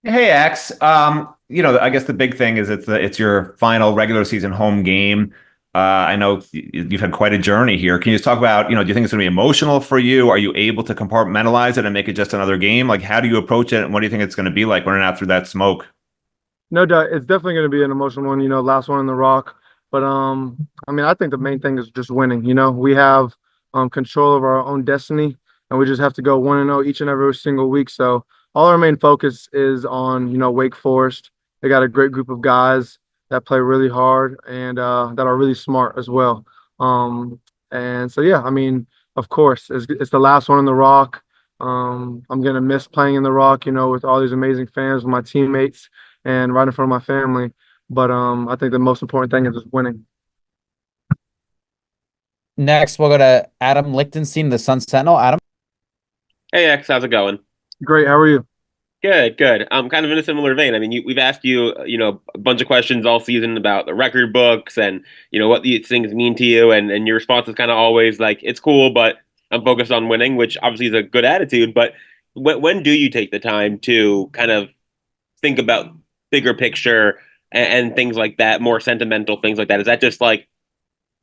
Hey X, I guess the big thing is it's your final regular season home game. I know you've had quite a journey here. Can you just talk about, do you think it's going to be emotional for you? Are you able to compartmentalize it and make it just another game? Like, how do you approach it, and what do you think it's going to be like running out through that smoke? No doubt, it's definitely going to be an emotional one. Last one in the Rock. But I mean, I think the main thing is just winning. We have control of our own destiny, and we just have to go 1-0 each and every single week. So all our main focus is on Wake Forest. They got a great group of guys that play really hard and that are really smart as well. And so yeah, I mean, of course, it's the last one in the Rock. I'm gonna miss playing in the Rock, with all these amazing fans, with my teammates and right in front of my family. But I think the most important thing is just winning. Next, we'll go to Adam Lichtenstein, the Sun Sentinel. Adam. Hey X, how's it going? Great. How are you? Good, good. Kind of in a similar vein. I mean, we've asked you, a bunch of questions all season about the record books and what these things mean to you, and your response is kind of always like, "It's cool, but I'm focused on winning," which obviously is a good attitude. But when do you take the time to kind of think about bigger picture and things like that, more sentimental things like that? Is that just like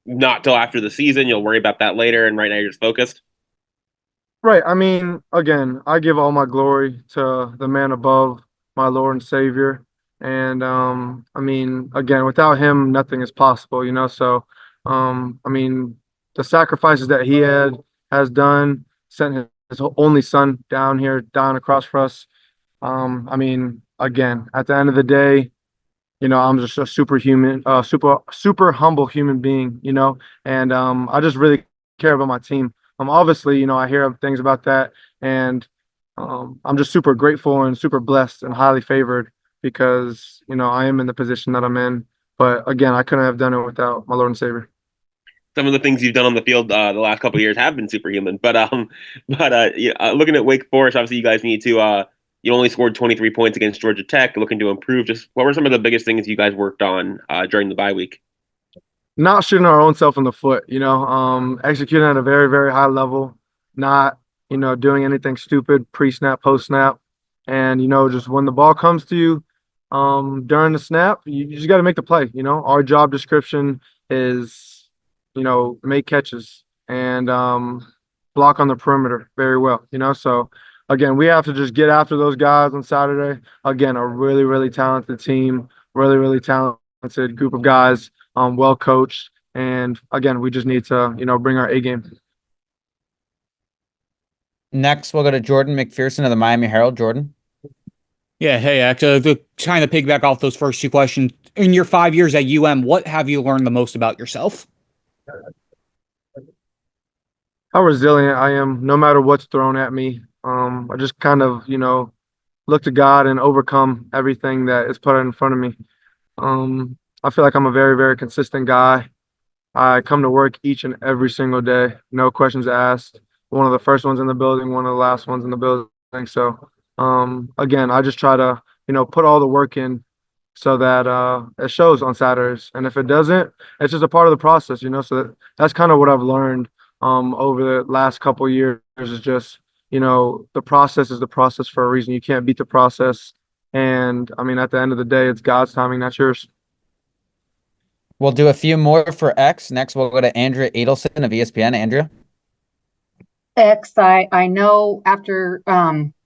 not till after the season? You'll worry about that later, and right now you're just focused. Right. I mean, again, I give all my glory to the man above, my Lord and Savior. And I mean, again, without him, nothing is possible. So I mean, the sacrifices that he has done, sent his only son down here, down across for us. I mean, again, at the end of the day, I'm just a superhuman, super humble human being. And I just really care about my team. Obviously, I hear things about that, and I'm just super grateful and super blessed and highly favored because I am in the position that I'm in. But again, I couldn't have done it without my Lord and Savior. Some of the things you've done on the field the last couple of years have been superhuman. Looking at Wake Forest, obviously you guys need to. You only scored 23 points against Georgia Tech, looking to improve. Just what were some of the biggest things you guys worked on during the bye week? Not shooting our own self in the foot, executing at a very, very high level, not, doing anything stupid pre-snap, post-snap. And, just when the ball comes to you during the snap, you just got to make the play. Our job description is, make catches and block on the perimeter very well. So again, we have to just get after those guys on Saturday. Again, a really, really talented team, really, really talented group of guys, well coached. And again, we just need to, bring our A game. Next, we'll go to Jordan McPherson of the Miami Herald. Jordan. Yeah, hey, actually, to kind of piggyback off those first two questions, in your 5 years at UM, what have you learned the most about yourself? How resilient I am, no matter what's thrown at me. I just kind of, look to God and overcome everything that is put in front of me. I feel like I'm a very, very consistent guy. I come to work each and every single day, no questions asked. One of the first ones in the building, one of the last ones in the building. So, again, I just try to, put all the work in so that it shows on Saturdays. And if it doesn't, it's just a part of the process. So that's kind of what I've learned over the last couple of years is just, the process is the process for a reason. You can't beat the process. And I mean, at the end of the day, it's God's timing, not yours. We'll do a few more for X. Next, we'll go to Andrea Adelson of ESPN. Andrea. X, I know after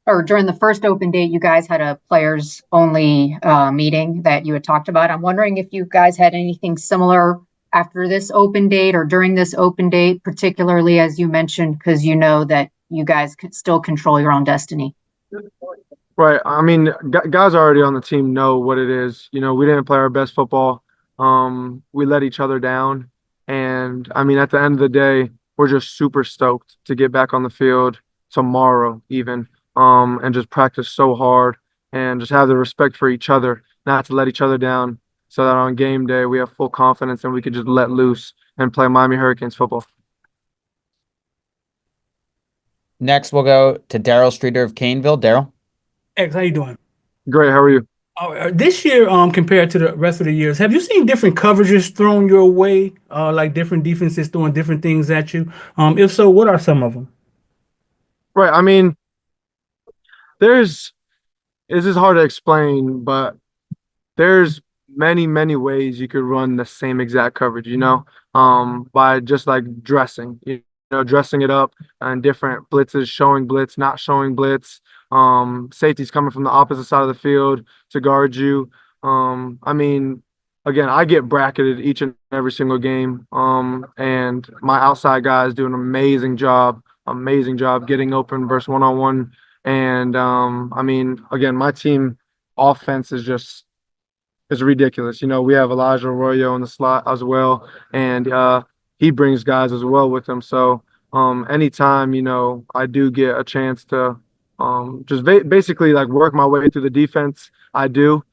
or during the first open date, you guys had a players only meeting that you had talked about. I'm wondering if you guys had anything similar after this open date or during this open date, particularly as you mentioned, because you know that you guys could still control your own destiny. Right. I mean, guys already on the team know what it is. We didn't play our best football. We let each other down. And I mean, at the end of the day, we're just super stoked to get back on the field tomorrow, even, and just practice so hard and just have the respect for each other, not to let each other down, so that on game day we have full confidence and we can just let loose and play Miami Hurricanes football. Next, we'll go to Daryl Streeter of Caneville. Daryl. X, how you doing? Great. How are you? This year, compared to the rest of the years, have you seen different coverages thrown your way, like different defenses throwing different things at you? If so, what are some of them? Right. I mean, there's This is hard to explain, but there's many ways you could run the same exact coverage, by just like dressing, dressing it up and different blitzes, showing blitz, not showing blitz, safeties coming from the opposite side of the field to guard you. I mean, again, I get bracketed each and every single game. And my outside guys do an amazing job getting open versus one-on-one. And I mean, again, my team offense is ridiculous. We have Elijah Arroyo in the slot as well, and he brings guys as well with him. So anytime I do get a chance to just basically like work my way through the defense, I do.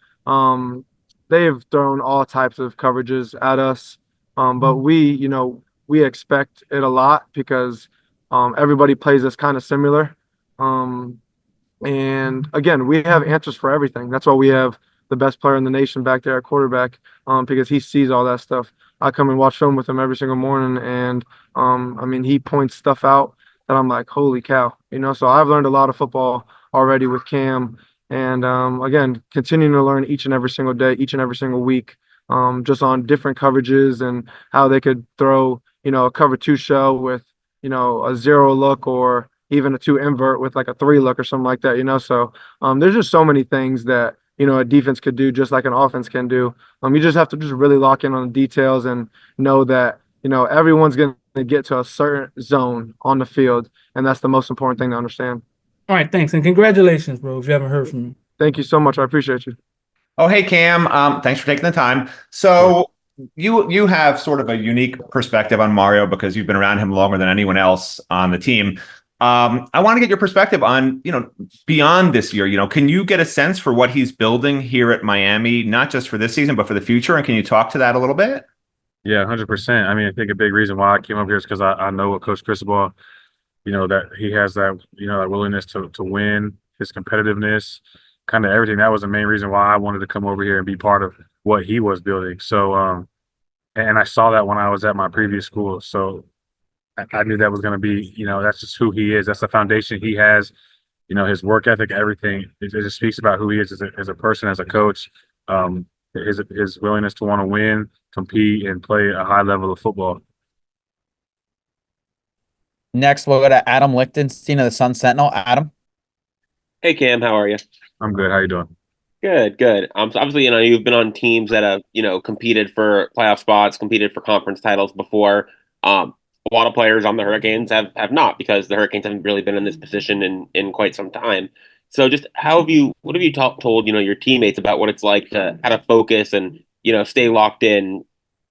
They have thrown all types of coverages at us, but we expect it a lot because everybody plays us kind of similar. And again, we have answers for everything. That's why we have the best player in the nation back there at quarterback, because he sees all that stuff. I come and watch film with him every single morning, and I mean, he points stuff out that I'm like, holy cow, So I've learned a lot of football already with Cam, and again, continuing to learn each and every single day, each and every single week, just on different coverages and how they could throw, a cover two shell with, a zero look or even a two invert with like a three look or something like that. So there's just so many things that a defense could do just like an offense can do. You just have to just really lock in on the details and know that everyone's going to get to a certain zone on the field, and that's the most important thing to understand. All right, thanks, and congratulations, bro. If you haven't heard from me. Thank you so much. I appreciate you. Oh, hey, Cam. Thanks for taking the time. So you have sort of a unique perspective on Mario because you've been around him longer than anyone else on the team. I want to get your perspective on, beyond this year, can you get a sense for what he's building here at Miami, not just for this season, but for the future? And can you talk to that a little bit? Yeah, 100%. I mean, I think a big reason why I came up here is because I know what Coach Cristobal, that he has that, that willingness to win, his competitiveness, kind of everything. That was the main reason why I wanted to come over here and be part of what he was building. So, and I saw that when I was at my previous school. So I knew that was going to be, that's just who he is. That's the foundation he has, his work ethic, everything. It just speaks about who he is as a person, as a coach, his willingness to want to win, compete, and play a high level of football. Next, we'll go to Adam Lichtenstein of the Sun Sentinel. Adam. Hey, Cam, how are you? I'm good. How you doing? Good. So obviously, you've been on teams that have, competed for playoff spots, competed for conference titles before. A lot of players on the Hurricanes have not, because the Hurricanes haven't really been in this position in quite some time. So just what have you told, your teammates about what it's like to how to focus and, stay locked in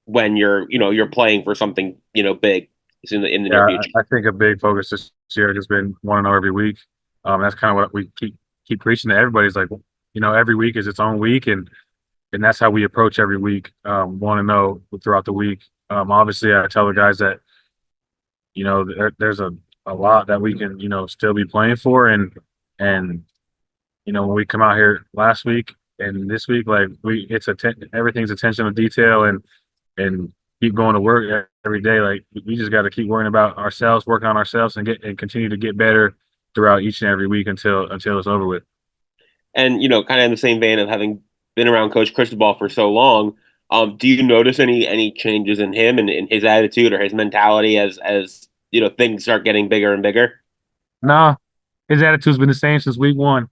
when you're playing for something, big in the near future? I think a big focus this year has been 1-0 every week. That's kind of what we keep preaching to everybody. It's like, every week is its own week, and that's how we approach every week, 1-0 throughout the week. Obviously, I tell the guys that, there's a lot that we can, still be playing for. And, when we come out here last week and this week, like everything's attention to detail and keep going to work every day. Like we just got to keep worrying about ourselves, working on ourselves, and continue to get better throughout each and every week until it's over with. And, kind of in the same vein of having been around Coach Cristobal for so long, do you notice any changes in him and in his attitude or his mentality as things start getting bigger and bigger? Nah, his attitude's been the same since week one.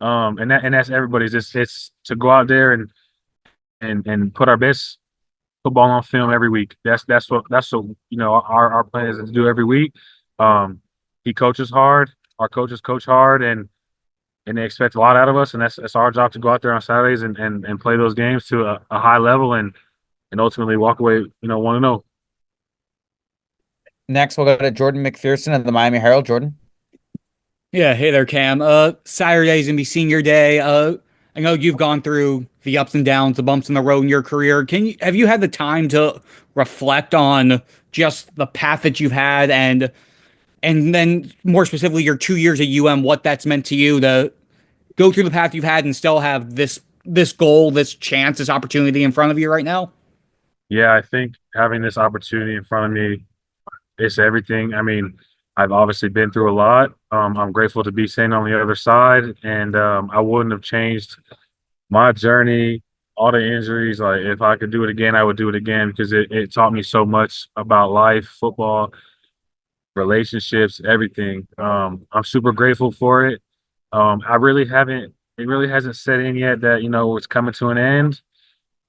And that's everybody's. It's to go out there and put our best football on film every week. That's what our plan is to do every week. He coaches hard. Our coaches coach hard, and they expect a lot out of us. And that's our job to go out there on Saturdays and play those games to a high level and ultimately walk away, 1-0. Next, we'll go to Jordan McPherson of the Miami Herald. Jordan. Yeah, hey there, Cam. Saturday's gonna be senior day. I know you've gone through the ups and downs, the bumps in the road in your career. Have you had the time to reflect on just the path that you've had and then more specifically your 2 years at UM, what that's meant to you to go through the path you've had and still have this goal, this chance, this opportunity in front of you right now? Yeah, I think having this opportunity in front of me, it's everything. I mean, I've obviously been through a lot. I'm grateful to be sitting on the other side, and I wouldn't have changed my journey, all the injuries. Like if I could do it again, I would do it again because it taught me so much about life, football, relationships, everything. I'm super grateful for it. I really haven't. It really hasn't set in yet that it's coming to an end,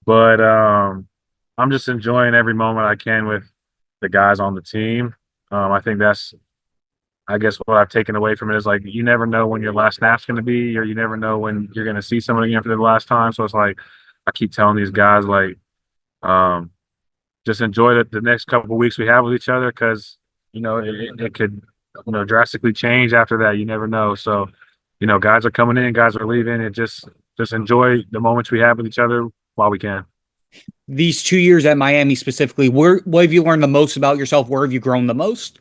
but I'm just enjoying every moment I can with the guys on the team. I think that's, I guess, what I've taken away from it is like you never know when your last snap's going to be, or you never know when you're going to see someone again for the last time. So it's like I keep telling these guys like, um, just enjoy the next couple of weeks we have with each other because it could drastically change after that. You never know. So guys are coming in, guys are leaving, and just enjoy the moments we have with each other while we can. These 2 years at Miami specifically, what have you learned the most about yourself? Where have you grown the most?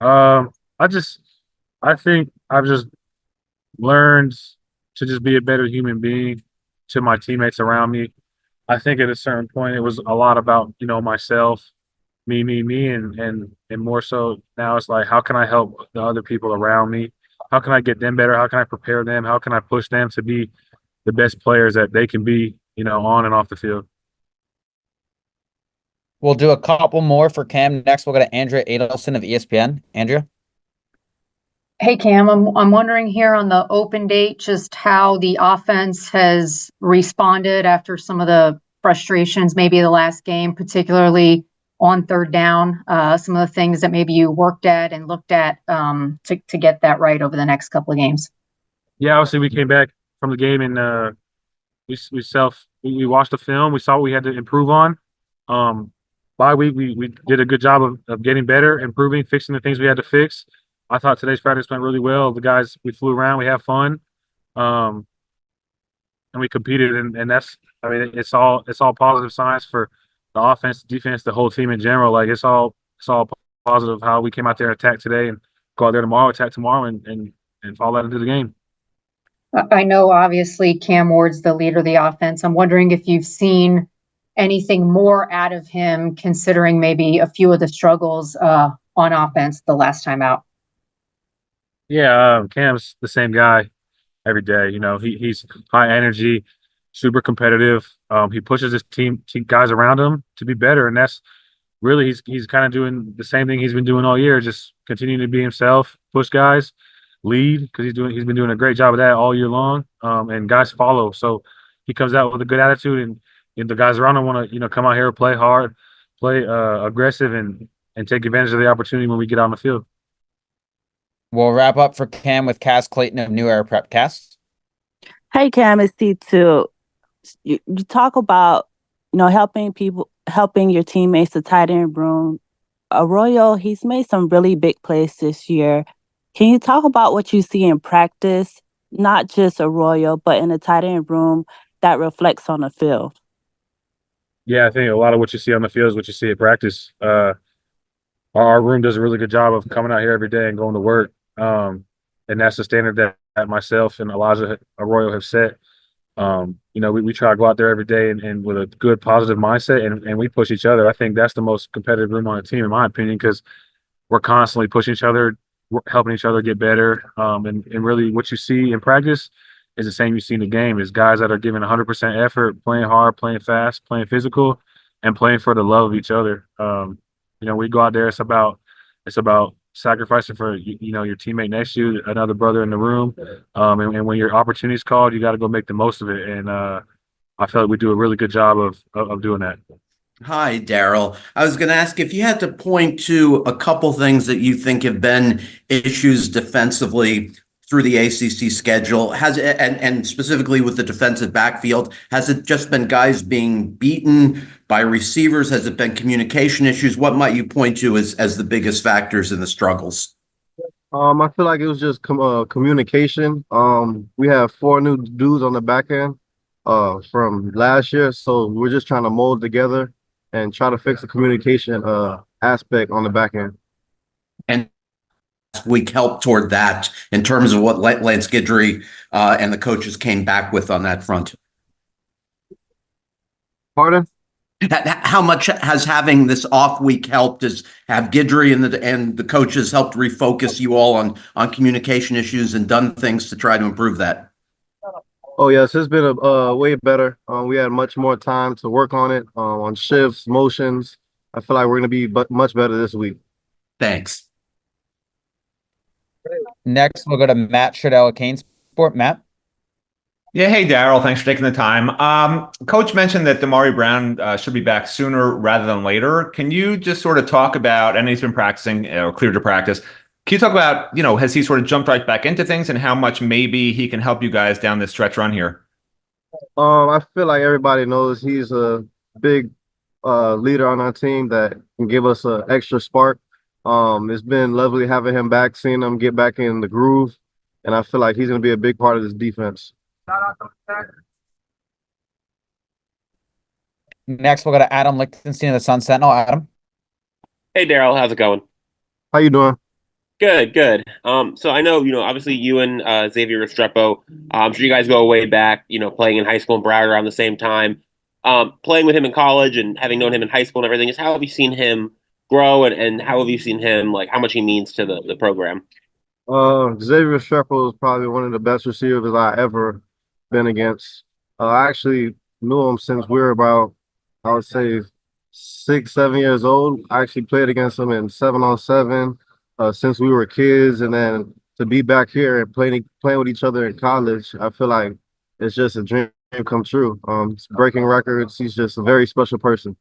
Um, I think I've just learned to just be a better human being to my teammates around me. I think at a certain point it was a lot about, myself, me, and more so now it's like how can I help the other people around me? How can I get them better? How can I prepare them? How can I push them to be the best players that they can be, on and off the field? We'll do a couple more for Cam. Next, we'll go to Andrea Adelson of ESPN. Andrea? Hey, Cam, I'm wondering here on the open date just how the offense has responded after some of the frustrations, maybe the last game, particularly on third down, some of the things that maybe you worked at and looked at to get that right over the next couple of games. Yeah, obviously we came back from the game and we watched the film. We saw what we had to improve on. Bye week we did a good job of getting better, improving, fixing the things we had to fix. I thought today's practice went really well. The guys, we flew around, we had fun, and we competed, and that's, I mean, it's all positive signs for the offense, defense, the whole team in general. Like it's all positive how we came out there and attacked today, and go out there tomorrow, attack tomorrow, and follow that into the game. I know obviously Cam Ward's the leader of the offense. I'm wondering if you've seen anything more out of him, considering maybe a few of the struggles on offense the last time out. Yeah, Cam's the same guy every day. He's high energy, super competitive. He pushes his team guys around him to be better, and that's really he's kind of doing the same thing he's been doing all year, just continuing to be himself, push guys, lead because he's been doing a great job of that all year long. And guys follow, so he comes out with a good attitude, and the guys around him want to come out here, play hard, play aggressive, and take advantage of the opportunity when we get on the field. We'll wrap up for Cam with Cass Clayton of New Era Prep. Cass? Hey, Cam, it's T2. You talk about, helping your teammates, the tight end room. Arroyo, he's made some really big plays this year. Can you talk about what you see in practice, not just Arroyo, but in the tight end room that reflects on the field? Yeah, I think a lot of what you see on the field is what you see at practice. Our room does a really good job of coming out here every day and going to work. And that's the standard that myself and Elijah Arroyo have set. We try to go out there every day and with a good positive mindset, and we push each other. I think that's the most competitive room on the team, in my opinion, because we're constantly pushing each other, helping each other get better. And really what you see in practice is the same you see in the game, is guys that are giving 100% effort, playing hard, playing fast, playing physical, and playing for the love of each other. We go out there, it's about sacrificing for your teammate next to you, another brother in the room, and when your opportunity is called, you got to go make the most of it. And I feel like we do a really good job of doing that. Hi, Daryl. I was going to ask if you had to point to a couple things that you think have been issues defensively through the ACC schedule, and specifically with the defensive backfield. Has it just been guys being beaten by receivers? Has it been communication issues? What might you point to as the biggest factors in the struggles? I feel like it was just communication. We have 4 new dudes on the back end from last year, so we're just trying to mold together and try to fix the communication aspect on the back end. And week helped toward that in terms of what Lance Guidry and the coaches came back with on that front. Pardon? How much has having this off week helped? Have Guidry and the coaches helped refocus you all on communication issues and done things to try to improve that? Oh yes, it's been a way better. We had much more time to work on it, on shifts, motions. I feel like we're gonna be much better this week. Thanks. Next, we'll go to Matt Shadell at Kane Sport. Matt. Yeah, hey Daryl, thanks for taking the time. Coach mentioned that Damari Brown should be back sooner rather than later. Can you just sort of talk about, and he's been practicing or cleared to practice. Can you talk about, has he sort of jumped right back into things and how much maybe he can help you guys down this stretch run here? I feel like everybody knows he's a big leader on our team that can give us an extra spark. It's been lovely having him back, seeing him get back in the groove, and I feel like he's going to be a big part of this defense. Next, we'll go to Adam Lichtenstein of the Sun Sentinel. Adam. Hey, Daryl, how's it going? How you doing? Good. So I know, obviously you and Xavier Restrepo, I'm sure you guys go way back, playing in high school and Broward around the same time. Playing with him in college and having known him in high school and everything, is how have you seen him grow and how have you seen him, like, how much he means to the program? Xavier Restrepo is probably one of the best receivers I ever been against. I actually knew him since we were about, I would say, 6, 7 years old. I actually played against him in 7-on-7 since we were kids, and then to be back here and playing with each other in college, I feel like it's just a dream come true. It's breaking records. He's just a very special person.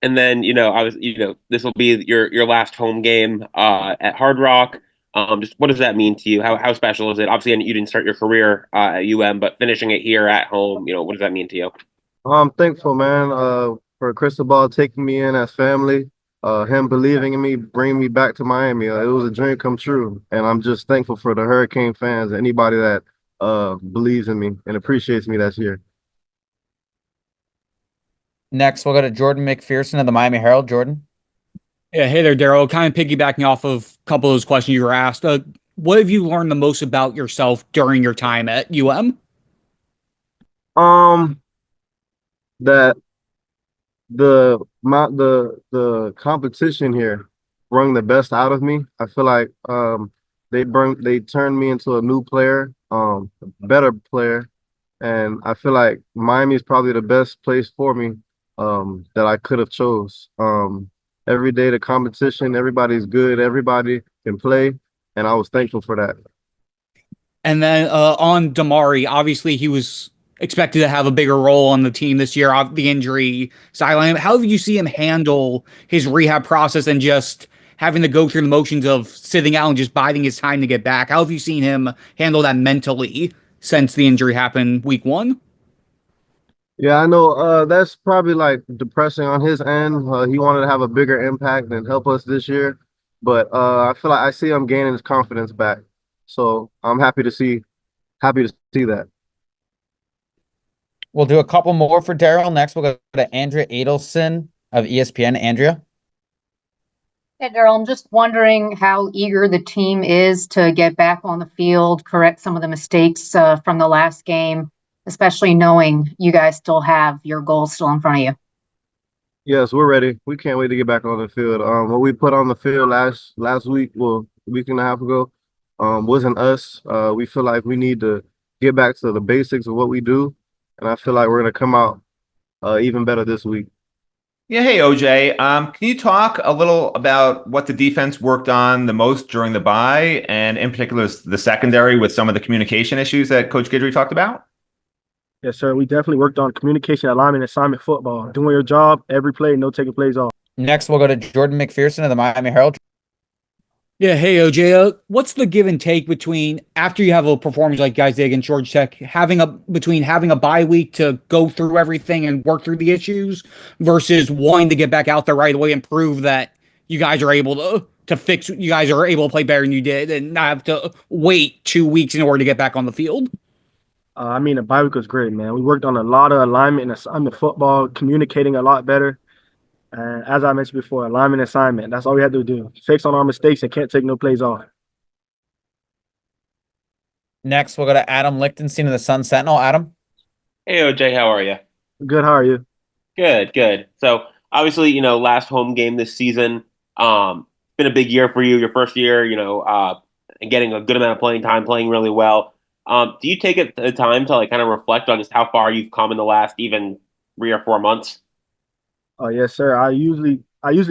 And then, this will be your last home game at Hard Rock. Just what does that mean to you? How special is it? Obviously, you didn't start your career at but finishing it here at home, what does that mean to you? I'm thankful, man, for Cristobal taking me in as family, him believing in me, bringing me back to Miami. It was a dream come true, and I'm just thankful for the Hurricane fans, anybody that believes in me and appreciates me that's here. Next, we'll go to Jordan McPherson of the Miami Herald. Jordan. Yeah, hey there, Daryl. Kind of piggybacking off of a couple of those questions you were asked. What have you learned the most about yourself during your time at UM? That the competition here brought the best out of me. I feel like they turned me into a new player, better player, and I feel like Miami is probably the best place for me that I could have chose. Every day the competition, everybody's good, everybody can play, and I was thankful for that. And then on Damari, obviously he was expected to have a bigger role on the team this year off the injury sideline. How have you see him handle his rehab process and just having to go through the motions of sitting out and just biding his time to get back? How have you seen him handle that mentally since the injury happened week 1? Yeah, I know that's probably like depressing on his end. He wanted to have a bigger impact and help us this year, but I feel like I see him gaining his confidence back. So I'm happy to see that. We'll do a couple more for Daryl. Next, we'll go to Andrea Adelson of ESPN. Andrea. Hey, Daryl, I'm just wondering how eager the team is to get back on the field, correct some of the mistakes from the last game, especially knowing you guys still have your goals still in front of you. Yes, we're ready. We can't wait to get back on the field. What we put on the field last week, well, a week and a half ago, wasn't us. We feel like we need to get back to the basics of what we do, and I feel like we're going to come out even better this week. Yeah, hey OJ. Can you talk a little about what the defense worked on the most during the bye, and in particular the secondary with some of the communication issues that Coach Guidry talked about? Yes, sir. We definitely worked on communication, alignment, assignment football. Doing your job, every play, no taking plays off. Next, we'll go to Jordan McPherson of the Miami Herald. Yeah, hey OJ, what's the give and take between after you have a performance like guys did against Georgia Tech, having a bye week to go through everything and work through the issues versus wanting to get back out there right away and prove that you guys are able to fix, you guys are able to play better than you did and not have to wait 2 weeks in order to get back on the field? The bye week was great, man. We worked on a lot of alignment and assignment football, communicating a lot better. And as I mentioned before, alignment assignment. That's all we had to do. Fix on our mistakes and can't take no plays off. Next, we'll go to Adam Lichtenstein of the Sun Sentinel. Adam. Hey, OJ, how are you? Good. How are you? Good, good. So obviously, last home game this season. It's been a big year for you. Your first year, and getting a good amount of playing time, playing really well. Do you take the time to like kind of reflect on just how far you've come in the last even 3 or 4 months? Oh yes, sir. I usually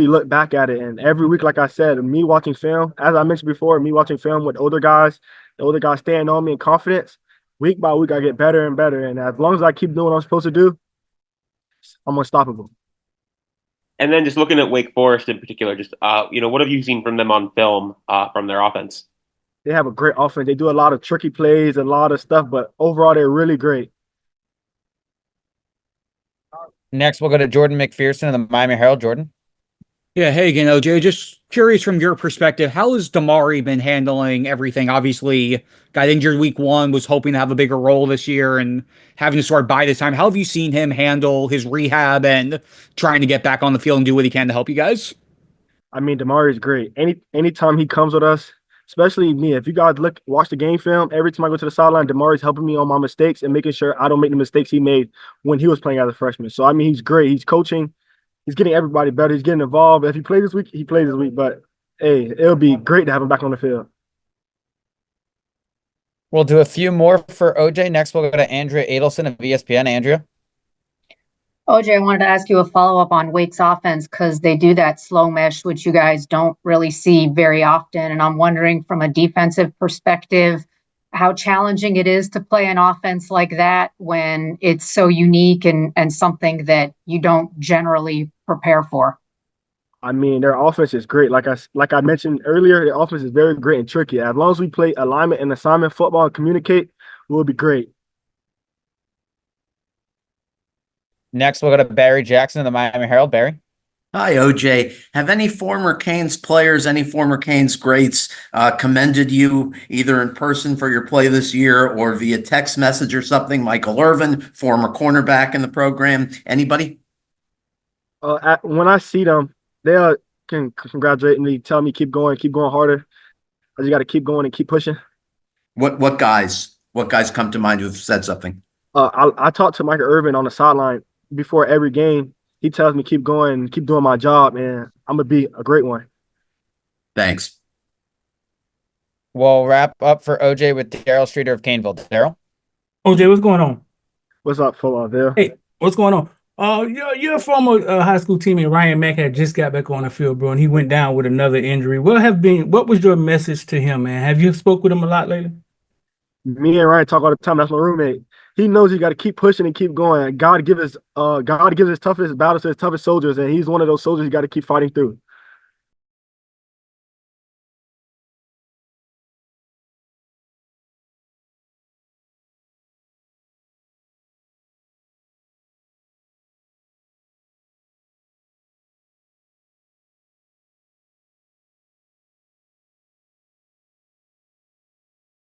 look back at it, and every week, like I said, me watching film, as I mentioned before, me watching film with older guys, the older guys staying on me in confidence. Week by week, I get better and better, and as long as I keep doing what I'm supposed to do, I'm unstoppable. And then just looking at Wake Forest in particular, just what have you seen from them on film from their offense? They have a great offense. They do a lot of tricky plays, a lot of stuff, but overall, they're really great. Next, we'll go to Jordan McPherson of the Miami Herald. Jordan. Yeah, hey again, OJ. Just curious from your perspective, how has Damari been handling everything? Obviously, got injured week one, was hoping to have a bigger role this year and having to start by this time. How have you seen him handle his rehab and trying to get back on the field and do what he can to help you guys? I mean, Damari is great. Anytime he comes with us, especially me, if you guys watch the game film, every time I go to the sideline, Damari's helping me on my mistakes and making sure I don't make the mistakes he made when he was playing as a freshman. So I mean, he's great. He's coaching. He's getting everybody better. He's getting involved. If he plays this week, he plays this week. But hey, it'll be great to have him back on the field. We'll do a few more for OJ. Next, we'll go to Andrea Adelson of ESPN. Andrea. OJ, I wanted to ask you a follow-up on Wake's offense because they do that slow mesh, which you guys don't really see very often. And I'm wondering from a defensive perspective, how challenging it is to play an offense like that when it's so unique and something that you don't generally prepare for. I mean, their offense is great. Like I mentioned earlier, their offense is very great and tricky. As long as we play alignment and assignment football and communicate, we'll be great. Next, we'll go to Barry Jackson of the Miami Herald. Barry. Hi, OJ. Have any former Canes players, any former Canes greats commended you either in person for your play this year or via text message or something? Michael Irvin, former cornerback in the program. Anybody? When I see them, they can congratulate me, tell me keep going harder. I just got to keep going and keep pushing. What guys? What guys come to mind who've said something? I talked to Michael Irvin on the sideline before every game. He tells me keep going, keep doing my job, and I'm gonna be a great one. Thanks. We'll wrap up for OJ with Daryl Streeter of Caneville. Daryl. OJ, what's going on? What's up, Philadelphia? Hey, what's going on? Your former high school teammate Ryan Mack had just got back on the field, bro, and he went down with another injury. What was your message to him, man? Have you spoke with him a lot lately? Me and Ryan talk all the time. That's my roommate. He knows you got to keep pushing and keep going. God gives his toughest battles to his toughest soldiers, and he's one of those soldiers you got to keep fighting through.